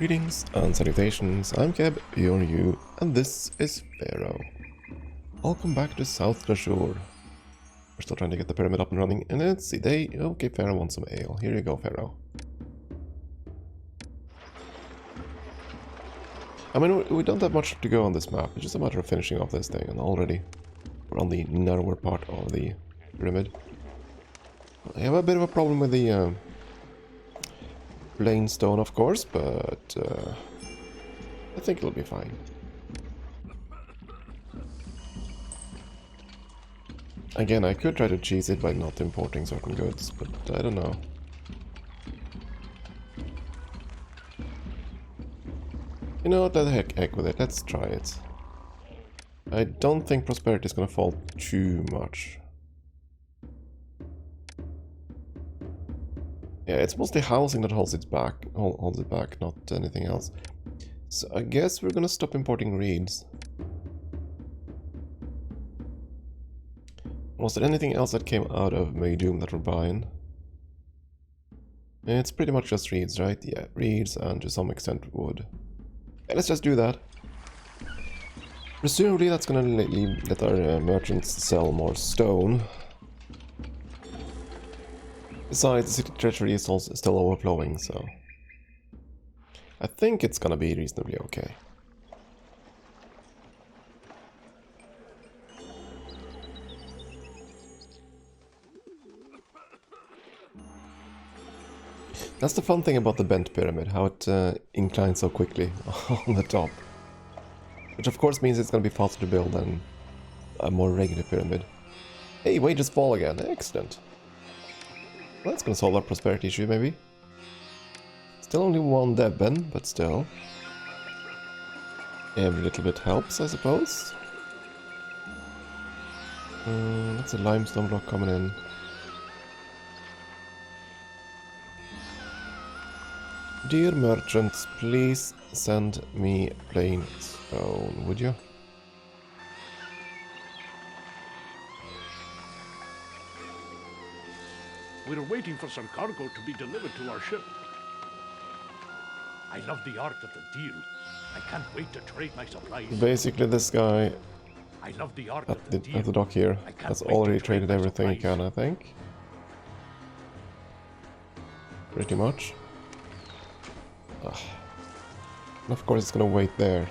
Greetings and salutations, I'm Keb, you're you, and this is Pharaoh. Welcome back to South Shore. We're still trying to get the pyramid up and running, and let's see, okay, Pharaoh wants some ale. Here you go, Pharaoh. I mean, we don't have much to go on this map, it's just a matter of finishing off this thing, and already we're on the narrower part of the pyramid. I have a bit of a problem with the plain stone, of course, but I think it'll be fine. Again, I could try to cheese it by not importing certain goods, but I don't know. You know what, heck with it, let's try it. I don't think prosperity is gonna fall too much. Yeah, it's mostly housing that holds it back, not anything else. So I guess we're gonna stop importing reeds. Was there anything else that came out of Maydoom that we're buying? It's pretty much just reeds, right? Yeah, reeds and to some extent wood. Yeah, let's just do that. Presumably that's gonna let our merchants sell more stone. Besides, the city treasury is also still overflowing, so I think it's gonna be reasonably okay. That's the fun thing about the bent pyramid, how it inclines so quickly on the top. Which of course means it's gonna be faster to build than a more regular pyramid. Hey, wages fall again, excellent. Well, that's gonna solve our prosperity issue, maybe. Still only one Deben, but still. Every little bit helps, I suppose. That's a limestone block coming in. Dear merchants, please send me plain stone, would you? We're waiting for some cargo to be delivered to our ship. I love the art of the deal. I can't wait to trade my supplies. Basically, this guy I love the art at of the deal. the dock here has already traded everything he can, I think. Pretty much. Ugh. And of course, it's gonna wait there.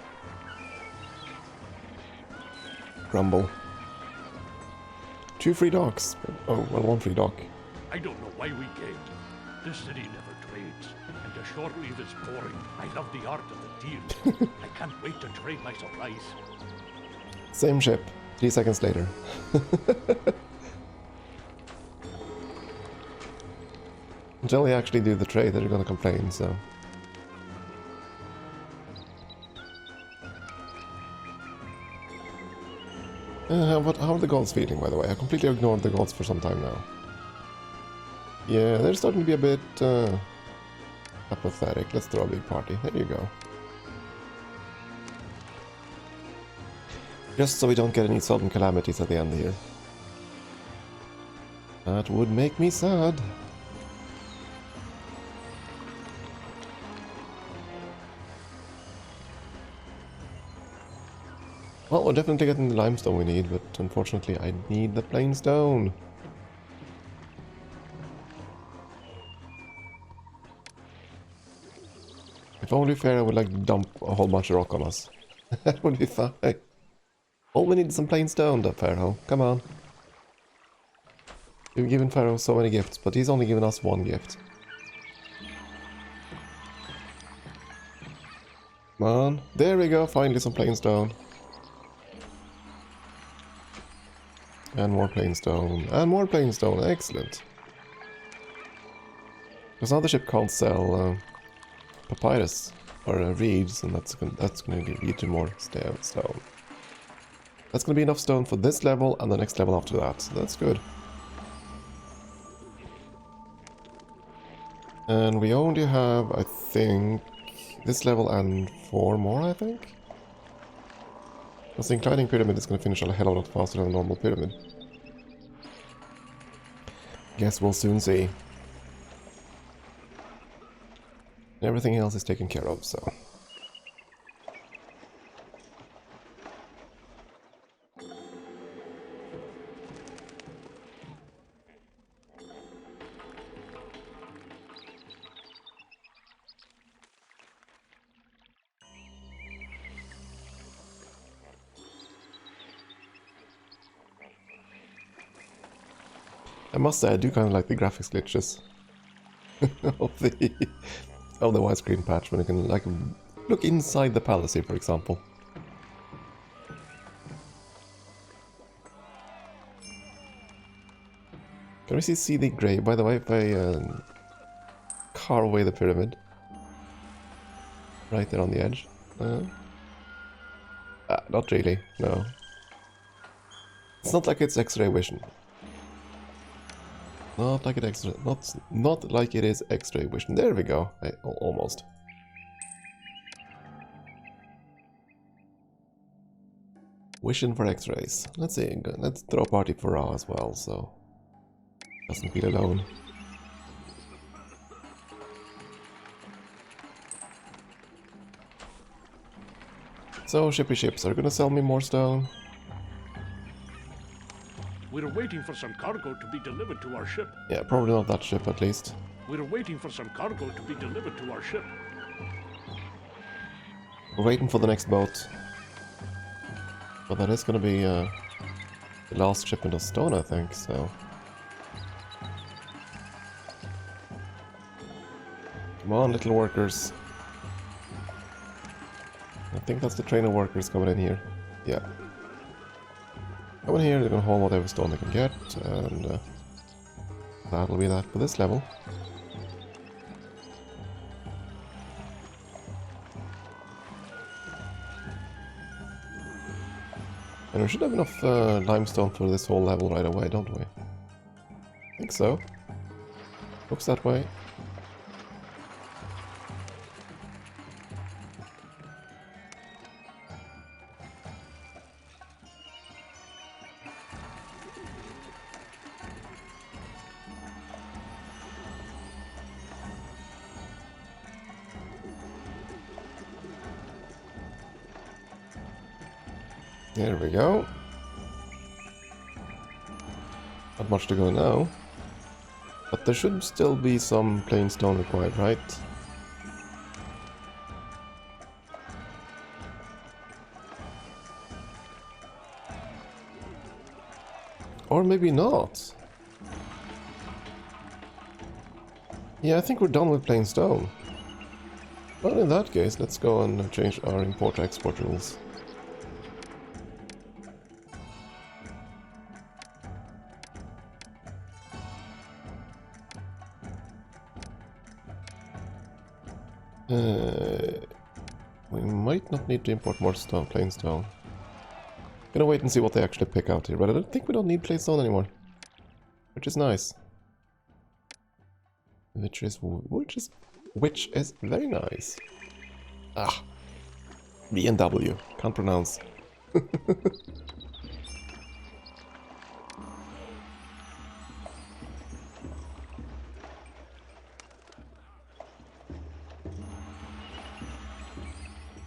Grumble. 2 free docks. Oh, well, 1 free dock. I don't know why we came. This city never trades, and the shore leave is boring. I love the art of the deal. I can't wait to trade my supplies. Same ship. 3 seconds later. Until they actually do the trade, they're gonna complain, so... how are the gods feeling, by the way? I completely ignored the gods for some time now. Yeah, they're starting to be a bit apathetic. Let's throw a big party. There you go. Just so we don't get any sudden calamities at the end here. That would make me sad. Well, we're definitely getting the limestone we need, but unfortunately I need the plain stone. If only Pharaoh would like dump a whole bunch of rock on us. That would be fine. All we need is some plain stone, though, Pharaoh. Come on. We've given Pharaoh so many gifts, but he's only given us 1 gift. Come on. There we go, finally some plain stone. And more plain stone. And more plain stone. Excellent. Because now the ship can't sell papyrus or reeds, and that's going to lead to more stone. That's going to be enough stone for this level and the next level after that, so that's good. And we only have, I think, this level and 4 more, I think? Because the inclining pyramid is going to finish a hell of a lot faster than a normal pyramid. Guess we'll soon see. Everything else is taken care of, so... I must say, I do kind of like the graphics glitches of the widescreen patch when you can like look inside the palace here, for example. Can we see the grey? By the way, if I carve away the pyramid right there on the edge. Not really. No. It's not like it's X-ray vision. Not like not like it is X-ray vision. There we go. Almost. Vision for X-rays. Let's see. Let's throw a party for Pharaoh as well, so doesn't feel alone. So shippy ships are gonna sell me more stone. We're waiting for some cargo to be delivered to our ship. Yeah, probably not that ship at least. We're waiting for some cargo to be delivered to our ship. We're waiting for the next boat. But that is gonna be the last shipment of stone, I think, so... Come on, little workers. I think that's the train of workers coming in here. Yeah. Coming here, they're gonna haul whatever stone they can get, and that'll be that for this level. And we should have enough limestone for this whole level right away, don't we? I think so. Looks that way. There we go. Not much to go now. But there should still be some plain stone required, right? Or maybe not. Yeah, I think we're done with plain stone. Well, in that case, let's go and change our import-export rules. We might not need to import more stone, plain stone. Gonna wait and see what they actually pick out here, but I don't think we don't need plain stone anymore. Which is nice. Which is very nice. Ah, B&W, can't pronounce.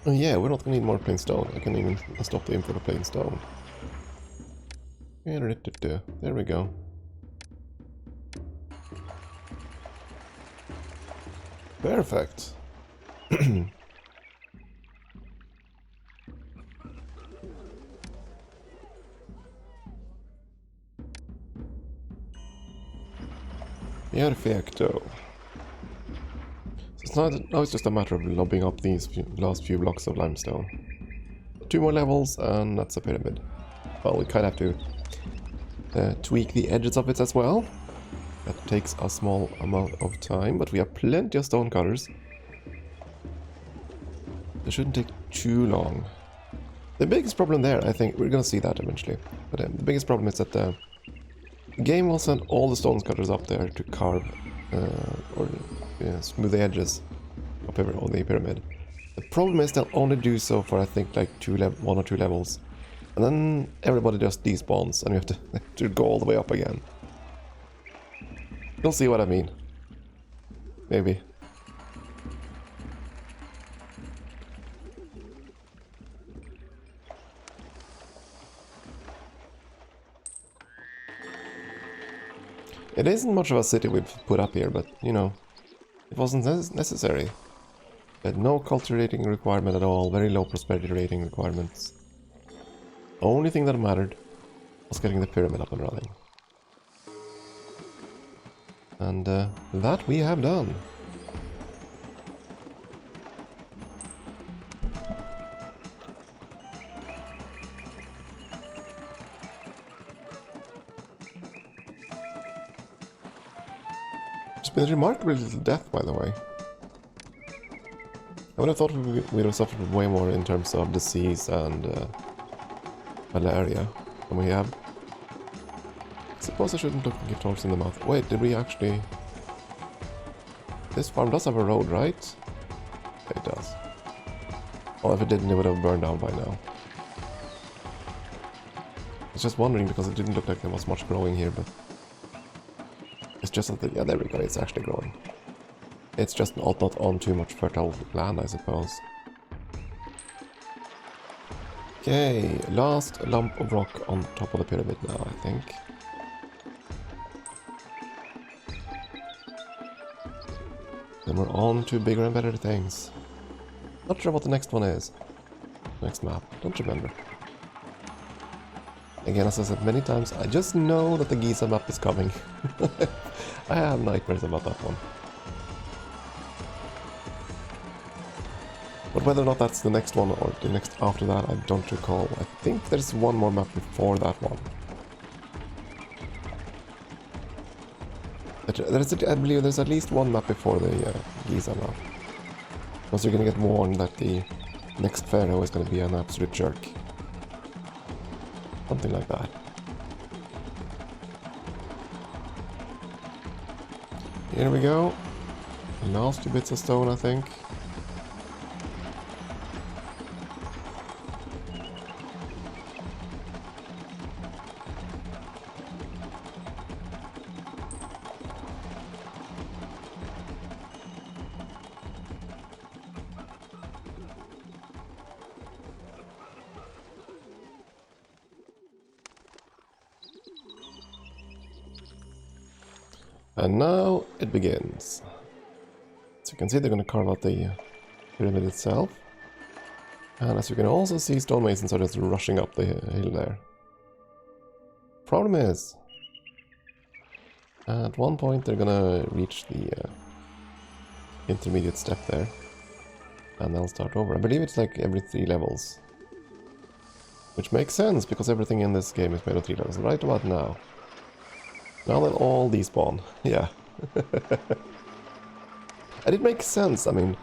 Oh yeah, we're not gonna need more plain stone. I can even stop the import of plain stone. There we go. Perfect. Perfecto. So now it's just a matter of lobbing up these last few blocks of limestone. 2 more levels and that's a pyramid. Well, we kind of have to tweak the edges of it as well. That takes a small amount of time, but we have plenty of stone cutters. It shouldn't take too long. The biggest problem there, I think, we're gonna see that eventually, but the biggest problem is that the game will send all the stone cutters up there to carve or smooth the edges of the pyramid. The problem is they'll only do so for, I think, like 1 or 2 levels. And then everybody just despawns and we have to go all the way up again. You'll see what I mean. Maybe. It isn't much of a city we've put up here, but, you know, it wasn't necessary. It had no culture rating requirement at all, very low prosperity rating requirements. Only thing that mattered was getting the pyramid up and running. And that we have done. It's been a remarkably little death, by the way. I would have thought we would have suffered way more in terms of disease and malaria than we have. I suppose I shouldn't look gift horse in the mouth. Wait, did we actually... This farm does have a road, right? It does. Well, if it didn't, it would have burned down by now. I was just wondering because it didn't look like there was much growing here, but... It's just that, yeah, there we go, it's actually growing. It's just not on too much fertile land, I suppose. Okay, last lump of rock on top of the pyramid now, I think. Then we're on to bigger and better things. Not sure what the next one is. Next map, don't remember. Again, as I said many times, I just know that the Giza map is coming. I have nightmares about that one. But whether or not that's the next one or the next after that, I don't recall. I think there's one more map before that one. I believe there's at least one map before the Giza map. Because you're gonna get warned that the next Pharaoh is gonna be an absolute jerk. Something like that. Here we go. Last 2 bits of stone, I think. And now it begins. So you can see they're going to carve out the pyramid itself. And as you can also see, stonemasons are just rushing up the hill there. Problem is, at one point they're going to reach the intermediate step there. And they'll start over. I believe it's like every 3 levels. Which makes sense, because everything in this game is made of 3 levels. Right about now. Now they'll all despawn. Yeah. And it makes sense. I mean,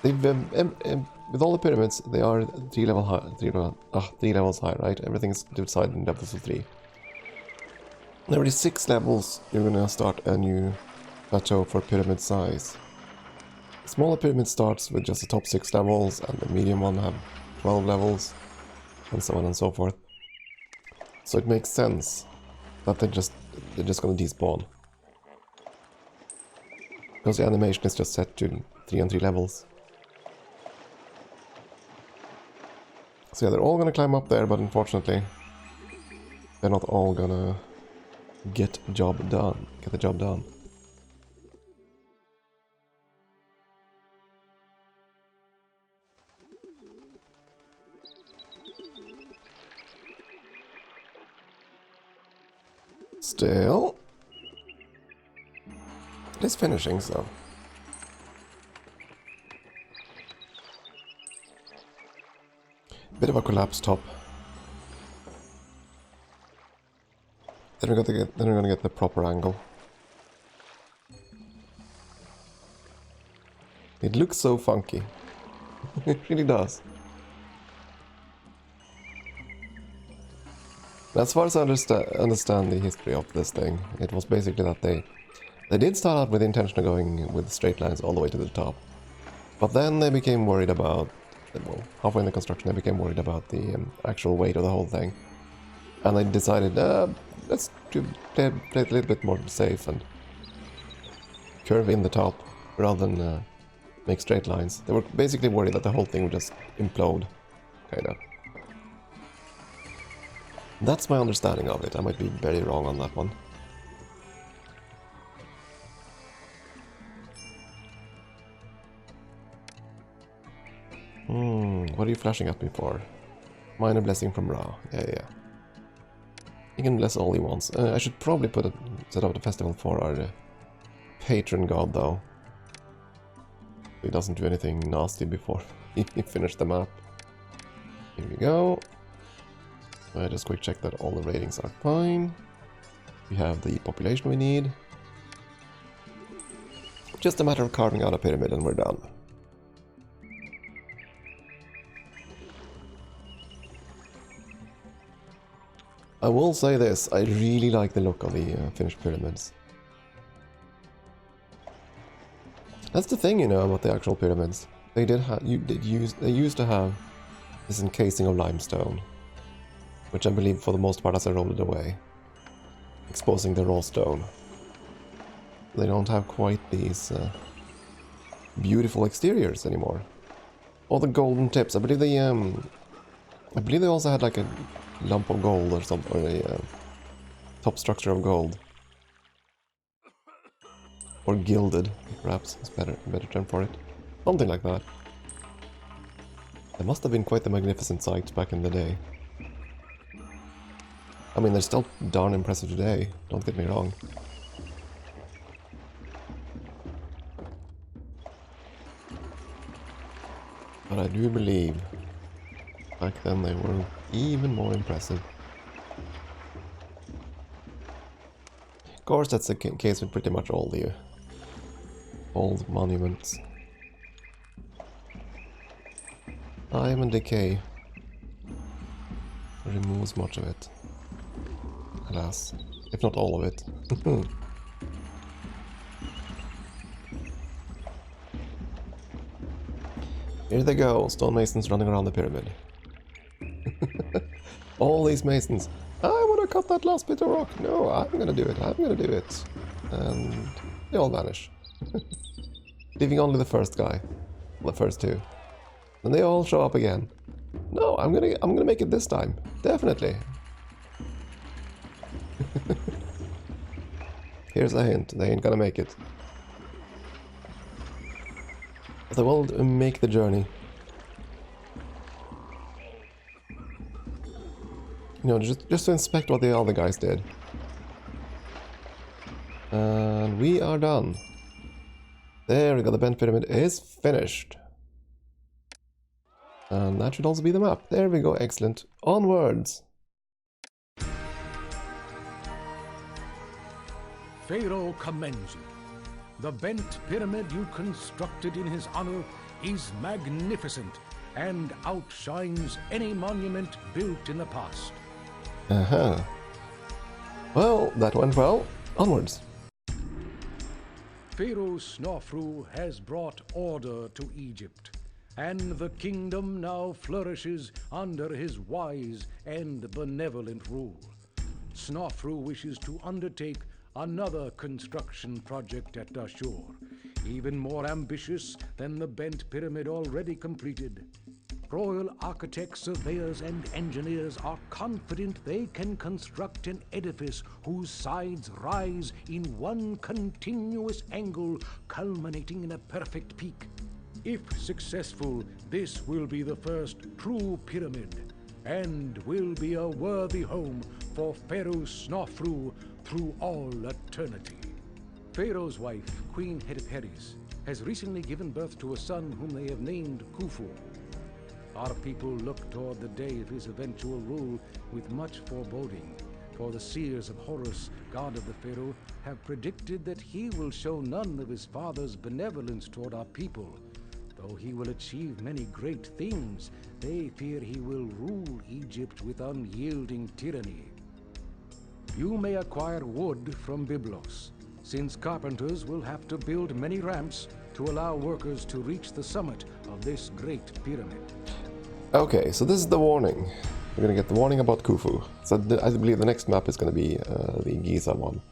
they've with all the pyramids, they are 3 levels high, right? Everything's divided in levels of 3. And every 6 levels, you're gonna start a new plateau for pyramid size. The smaller pyramid starts with just the top 6 levels, and the medium one have 12 levels, and so on and so forth. So it makes sense that they're just gonna despawn. Because the animation is just set to 3 and 3 levels. So yeah, they're all gonna climb up there, but unfortunately, they're not all gonna get the job done. Still, it is finishing, so. Bit of a collapsed top. Then we're gonna get the proper angle. It looks so funky. It really does. As far as I understand the history of this thing, it was basically that they did start out with the intention of going with straight lines all the way to the top. But then they became worried about, well, halfway in the construction they became worried about the actual weight of the whole thing. And they decided, let's play it a little bit more safe and curve in the top rather than make straight lines. They were basically worried that the whole thing would just implode, kind of. That's my understanding of it. I might be very wrong on that one. What are you flashing at me for? Minor blessing from Ra. Yeah. He can bless all he wants. I should probably set up the festival for our patron god, though. He doesn't do anything nasty before he finished the map. Here we go. Just quick check that all the ratings are fine. We have the population we need. Just a matter of carving out a pyramid and we're done. I will say this, I really like the look of the finished pyramids. That's the thing, you know, about the actual pyramids. They used to have this encasing of limestone, which I believe for the most part has eroded away, exposing the raw stone. They don't have quite these beautiful exteriors anymore. All the golden tips. I believe they also had like a lump of gold or something, or a top structure of gold. Or gilded, perhaps, is a better term for it. Something like that. It must have been quite the magnificent sight back in the day. I mean, they're still darn impressive today, don't get me wrong. But I do believe back then they were even more impressive. Of course, that's the case with pretty much all the old monuments. Time and decay removes much of it. Alas, if not all of it. Here they go, stonemasons running around the pyramid. All these masons. I want to cut that last bit of rock. No, I'm gonna do it. I'm gonna do it. And they all vanish. Leaving only the first guy. The first two. And they all show up again. No, I'm gonna make it this time. Definitely. Here's a hint. They ain't gonna make it. But they will make the journey. You know, just to inspect what the other guys did. And we are done. There we go, the bent pyramid is finished. And that should also be the map. There we go, excellent. Onwards! Pharaoh commends you. The bent pyramid you constructed in his honor is magnificent and outshines any monument built in the past. Well, that went well. Onwards. Pharaoh Snofru has brought order to Egypt, and the kingdom now flourishes under his wise and benevolent rule. Snofru wishes to undertake another construction project at Dashur, even more ambitious than the bent pyramid already completed. Royal architects, surveyors, and engineers are confident they can construct an edifice whose sides rise in one continuous angle, culminating in a perfect peak. If successful, this will be the first true pyramid, and will be a worthy home for Pharaoh Snofru through all eternity. Pharaoh's wife, Queen Hetepheres, has recently given birth to a son whom they have named Khufu. Our people look toward the day of his eventual rule with much foreboding, for the seers of Horus, god of the Pharaoh, have predicted that he will show none of his father's benevolence toward our people. Though he will achieve many great things, they fear he will rule Egypt with unyielding tyranny. You may acquire wood from Byblos, since carpenters will have to build many ramps to allow workers to reach the summit of this great pyramid. Okay, so this is the warning. We're gonna get the warning about Khufu. So I believe the next map is gonna be the Giza one.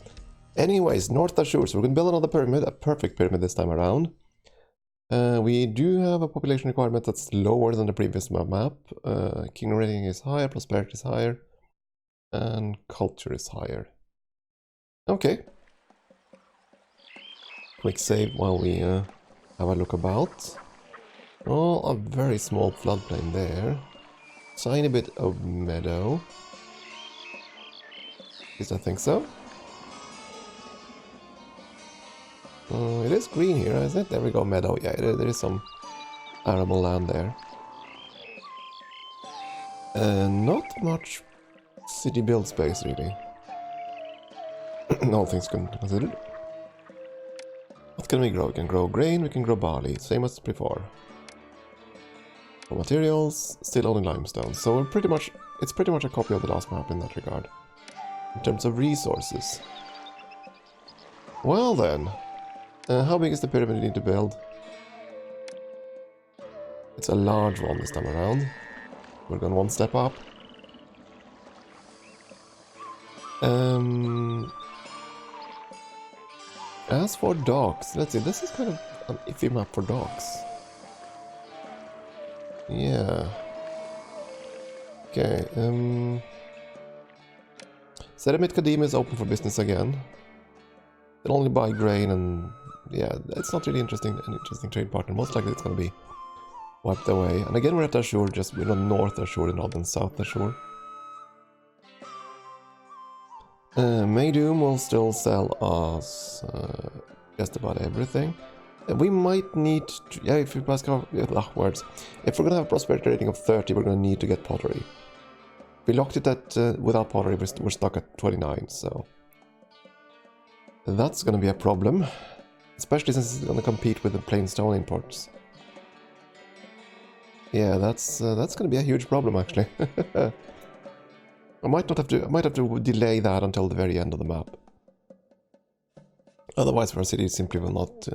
Anyways, North Dashur, so we're gonna build another pyramid, a perfect pyramid this time around. We do have a population requirement that's lower than the previous map. Kingdom rating is higher, prosperity is higher, and culture is higher. Okay. Quick save while we have a look about. Oh, a very small floodplain there. Tiny bit of meadow. At least I think so. It is green here, isn't it? There we go, meadow. Yeah, there is some arable land there. Not much city build space, really. All things considered. What can we grow? We can grow grain, we can grow barley, same as before. For materials, still only limestone. So we're it's pretty much a copy of the last map in that regard. In terms of resources. Well then, how big is the pyramid you need to build? It's a large one this time around. We're going one step up. As for docks, let's see, this is kind of an iffy map for docks. Yeah. Okay, Sedimit Kadim is open for business again. They'll only buy grain and... yeah, it's not really an interesting trade partner. Most likely it's going to be wiped away. And again we're at Ashur, we're on North Ashur and not on South Ashur. Maydoom will still sell us just about everything. We might need to, yeah, if we pass words. If we're gonna have a prosperity rating of 30, we're gonna need to get pottery. If we locked it at without pottery, we're stuck at 29, so that's gonna be a problem, especially since it's gonna compete with the plain stone imports. Yeah, that's gonna be a huge problem actually. I might have to delay that until the very end of the map. Otherwise, our city simply will not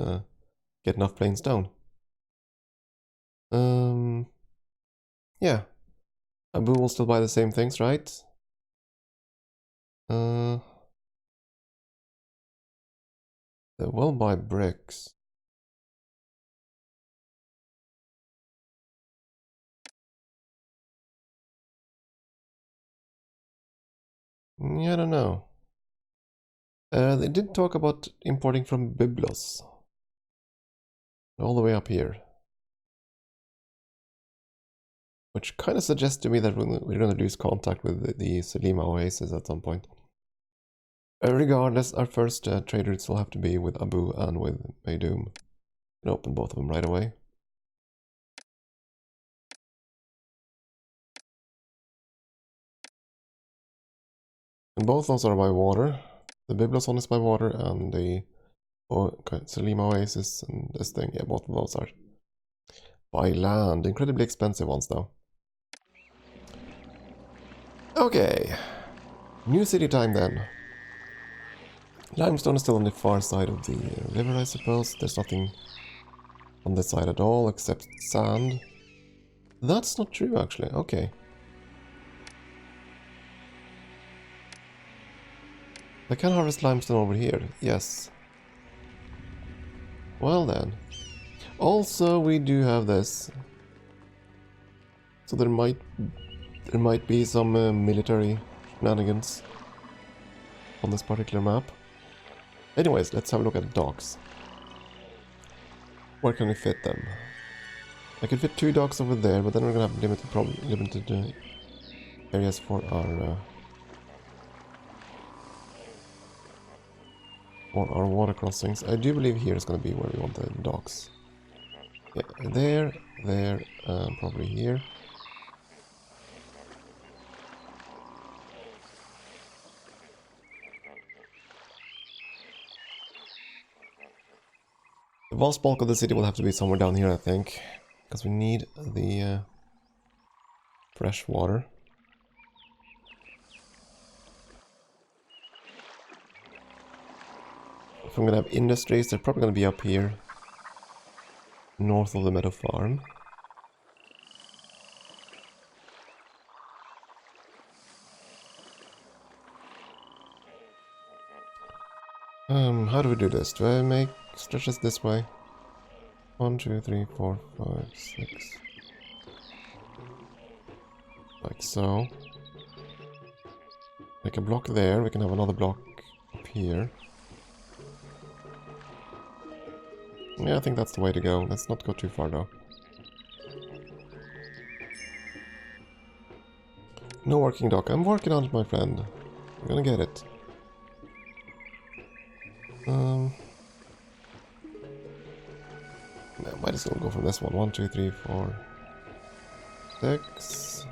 get enough plain stone. Yeah. Abu will still buy the same things, right? They will buy bricks. Yeah, I don't know. They did talk about importing from Byblos. All the way up here. Which kind of suggests to me that we're going to lose contact with the Selima Oasis at some point. Regardless, our first trader will have to be with Abu and with Maydoom. And open both of them right away. And both those are by water. The Byblos one is by water and the Selima Oasis and this thing. Yeah, both of those are by land. Incredibly expensive ones though. Okay. New city time then. Limestone is still on the far side of the river, I suppose. There's nothing on this side at all except sand. That's not true actually. Okay. I can harvest limestone over here, yes. Well then. Also, we do have this. So there might be some military shenanigans on this particular map. Anyways, let's have a look at the docks. Where can we fit them? I could fit 2 docks over there, but then we're gonna have limited areas for our water crossings. I do believe here is going to be where we want the docks. Yeah, there, probably here. The vast bulk of the city will have to be somewhere down here, I think, because we need the fresh water. If I'm gonna have industries, they're probably gonna be up here, north of the meadow farm. How do we do this? Do I make stretches this way? 1, 2, 3, 4, 5, 6. Like so. Make a block there, we can have another block up here. Yeah, I think that's the way to go. Let's not go too far though. No working dock. I'm working on it, my friend. I'm gonna get it. Might as well go for this one. 1, 2, 3, 4, 6.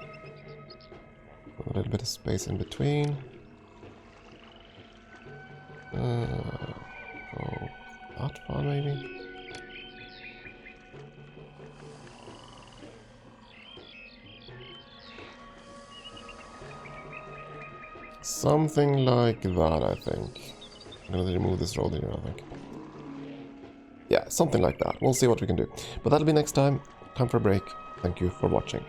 A little bit of space in between. Go that far, maybe. Something like that, I think. I'm gonna remove this road here, I think. Yeah, something like that. We'll see what we can do. But that'll be next time. Time for a break. Thank you for watching.